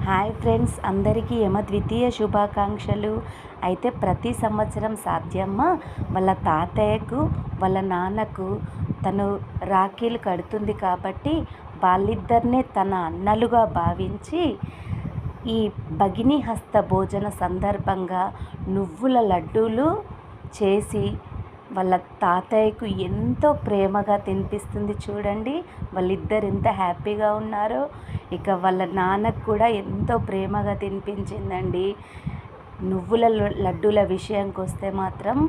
Hi friends, అందరికీ ద్వితీయ శుభాకాంక్షలు. అయితే ప్రతి సంవత్సరం సాధ్యమ్మ వాళ్ళ తాతయ్యకు వాళ్ళ నాన్నకు తను రాఖీలు కడుతుంది కాబట్టి వాళ్ళిద్దరినే తన అన్నలుగా భావించి ఈ భగిని హస్త భోజన సందర్భంగా నువ్వుల లడ్డూలు చేసి వాళ్ళ తాతయ్యకు ఎంతో ప్రేమగా తినిపిస్తుంది. చూడండి వాళ్ళిద్దరు ఎంత హ్యాపీగా ఉన్నారో. ఇక వాళ్ళ నాన్నకు కూడా ఎంతో ప్రేమగా తినిపించిందండి. నువ్వుల లడ్డూల విషయానికి వస్తే మాత్రం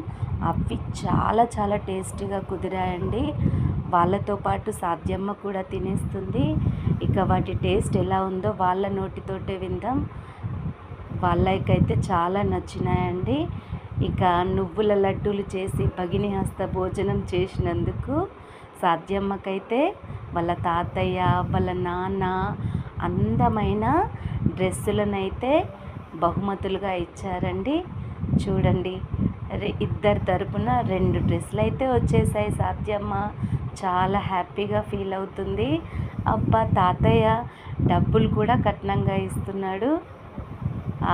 అవి చాలా చాలా టేస్టీగా కుదిరాయండి. వాళ్ళతో పాటు సాధ్యమ్మ కూడా తినేస్తుంది. ఇక వాటి టేస్ట్ ఎలా ఉందో వాళ్ళ నోటితోటే విందాం. వాళ్ళకైతే చాలా నచ్చినాయండి. ఇక నువ్వుల లడ్డూలు చేసి భగిని హస్త భోజనం చేసినందుకు సాధ్యమ్మకైతే వాళ్ళ తాతయ్య వాళ్ళ నాన్న అందమైన డ్రెస్సులనైతే బహుమతులుగా ఇచ్చారండి. చూడండి, ఇద్దరి తరపున 2 డ్రెస్సులు అయితే వచ్చేసాయి. సాధ్యమ్మ చాలా హ్యాపీగా ఫీల్ అవుతుంది. అబ్బా, తాతయ్య డబ్బులు కూడా కట్నంగా ఇస్తున్నాడు.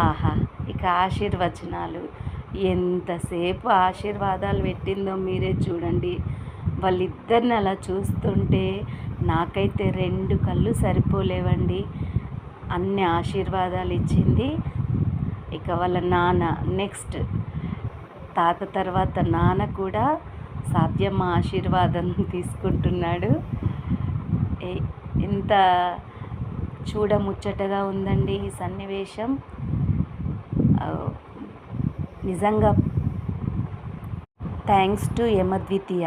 ఆహా, ఇక ఆశీర్వచనాలు ఎంతసేపు ఆశీర్వాదాలు పెట్టిందో మీరే చూడండి. వాళ్ళిద్దరిని అలా చూస్తుంటే నాకైతే 2 కళ్ళు సరిపోలేవండి. అన్ని ఆశీర్వాదాలు ఇచ్చింది. ఇక వాళ్ళ నాన్న నెక్స్ట్, తాత తర్వాత నాన్న కూడా సాధ్యమ్మ ఆశీర్వాదం తీసుకుంటున్నాడు. ఎంత చూడముచ్చటగా ఉందండి ఈ సన్నివేశం. నిజంగా థ్యాంక్స్ టు ద్వితీయ.